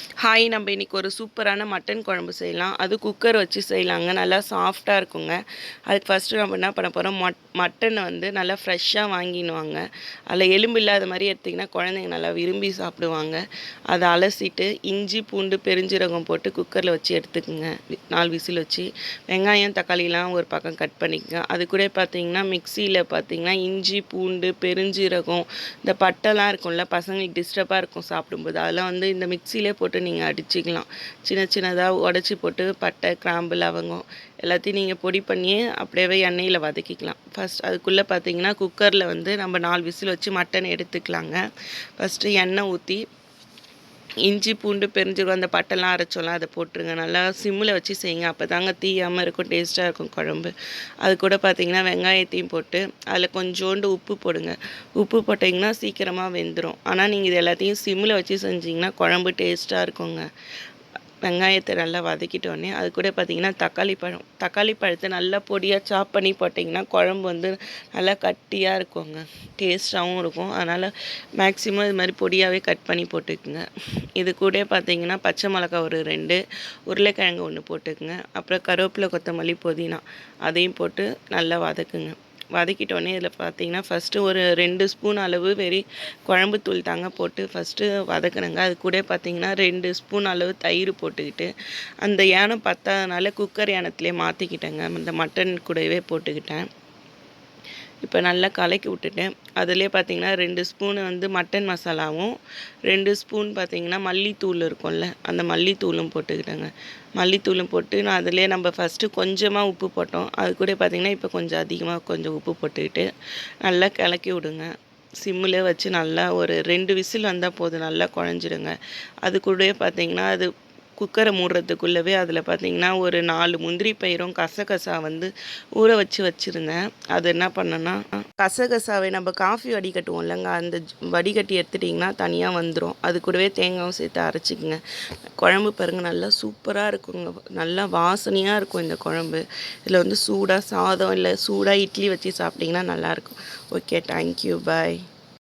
Hi, நம்ம இன்றைக்கி ஒரு சூப்பரான மட்டன் குழம்பு செய்யலாம். அது குக்கர் வச்சு செய்யலாங்க. நல்லா சாஃப்டாக இருக்குங்க. அதுக்கு ஃபஸ்ட்டு நம்ம என்ன பண்ண போகிறோம், மட்டனை வந்து நல்லா ஃப்ரெஷ்ஷாக வாங்கினுவாங்க. அதில் எலும்பு இல்லாத மாதிரி எடுத்திங்கன்னா குழந்தைங்க நல்லா விரும்பி சாப்பிடுவாங்க. அதை அலசிட்டு இஞ்சி பூண்டு பெருஞ்சீரகம் போட்டு குக்கரில் வச்சு எடுத்துக்குங்க. 4 விசில் வச்சு வெங்காயம் தக்காளிலாம் ஒரு பக்கம் கட் பண்ணிக்கங்க. அது கூட பார்த்திங்கன்னா மிக்சியில் பார்த்திங்கன்னா இஞ்சி பூண்டு பெருஞ்சீரகம் இந்த பட்டைலாம் இருக்கும்ல, பசங்களுக்கு டிஸ்டர்பாக இருக்கும் சாப்பிடும்போது, அதெல்லாம் வந்து இந்த மிக்சியிலே போட்டு நீங்கள் அடிச்சிக்கலாம். சின்ன சின்னதாக உடச்சி போட்டு பட்டை கிராம்பு லவங்கம் எல்லாத்தையும் நீங்கள் பொடி பண்ணியே அப்படியே எண்ணெயில் வதக்கிக்கலாம். ஃபஸ்ட் அதுக்குள்ளே பார்த்தீங்கன்னா குக்கரில் வந்து நம்ம 4 விசில் வச்சு மட்டன் எடுத்துக்கலாங்க. ஃபஸ்ட்டு எண்ணெய் ஊற்றி இஞ்சி பூண்டு பெருஞ்சீரகம் அந்த பட்டைலாம் அரைச்சோலாம் அதை போட்டுருங்க. நல்லா சிம்மில் வச்சு செய்யுங்க. அப்போ தாங்க தீயாமல் இருக்கும், டேஸ்ட்டாக இருக்கும் குழம்பு. அது கூட பார்த்திங்கன்னா வெங்காயத்தையும் போட்டு அதில் கொஞ்சோண்டு உப்பு போடுங்க. உப்பு போட்டிங்கன்னா சீக்கிரமாக வெந்துடும். ஆனால் நீங்கள் இது எல்லாத்தையும் சிம்மில் வச்சு செஞ்சிங்கன்னா குழம்பு டேஸ்ட்டாக இருக்குங்க. வெங்காயத்தை நல்லா வதக்கிட்டோடனே அது கூட பார்த்திங்கன்னா தக்காளி பழத்தை நல்லா பொடியாக சாப் பண்ணி போட்டிங்கன்னா குழம்பு வந்து நல்லா கட்டியாக இருக்குங்க, டேஸ்ட்டாகவும் இருக்கும். அதனால் மேக்ஸிமம் இது மாதிரி பொடியாகவே கட் பண்ணி போட்டுக்குங்க. இது கூட பார்த்திங்கன்னா பச்சை மிளகா ஒரு 2, உருளைக்கிழங்கு 1 போட்டுக்குங்க. அப்புறம் கருவேப்பிலை கொத்தமல்லி புதினா அதையும் போட்டு நல்லா வதக்குங்க. வதக்கிட்டோடனே இதில் பார்த்தீங்கன்னா ஃபஸ்ட்டு ஒரு 2 ஸ்பூன் அளவு குழம்பு தூள் தாங்க போட்டு ஃபஸ்ட்டு வதக்குனேங்க. அது கூட பார்த்தீங்கன்னா 2 ஸ்பூன் அளவு தயிர் போட்டுக்கிட்டு அந்த யானம் பத்தாதனால குக்கர் யானத்துலேயே மாற்றிக்கிட்டேங்க. இந்த மட்டன் கூடவே போட்டுக்கிட்டேன். இப்போ நல்லா கலக்கி விட்டுட்டேன். அதிலே பார்த்திங்கன்னா 2 ஸ்பூனு வந்து மட்டன் மசாலாவும் 2 ஸ்பூன் பார்த்திங்கன்னா மல்லித்தூள் இருக்கும்ல, அந்த மல்லித்தூளும் போட்டுக்கிட்டேங்க. மல்லித்தூளும் போட்டு நான் அதிலே நம்ம ஃபஸ்ட்டு கொஞ்சமாக உப்பு போட்டோம். அது கூட பார்த்திங்கன்னா இப்போ கொஞ்சம் அதிகமாக கொஞ்சம் உப்பு போட்டுக்கிட்டு நல்லா கலக்கி விடுங்க. சிம்மில் வச்சு நல்லா ஒரு 2 விசில் வந்தால் போதும், நல்லா குழஞ்சிடுங்க. அது கூடவே பார்த்திங்கன்னா அது குக்கரை மூடுறதுக்குள்ளவே அதில் பார்த்திங்கன்னா ஒரு 4 முந்திரி பயிரும் கசகசா வந்து ஊற வச்சுருந்தேன். அது என்ன பண்ணேன்னா, கசகசாவை நம்ம காஃபி வடிகட்டுவோம் இல்லைங்க, அந்த வடிகட்டி எடுத்துட்டிங்கன்னா தனியாக வந்துடும். அது கூடவே தேங்காயும் சேர்த்து அரைச்சிக்கங்க. குழம்பு பாருங்கள் நல்லா சூப்பராக இருக்குங்க, நல்லா வாசனையாக இருக்கும் இந்த குழம்பு. இதில் வந்து சூடாக சாதம் இல்லை சூடாக இட்லி வச்சு சாப்பிட்டிங்கன்னா நல்லாயிருக்கும். ஓகே, தேங்க்யூ, பாய்.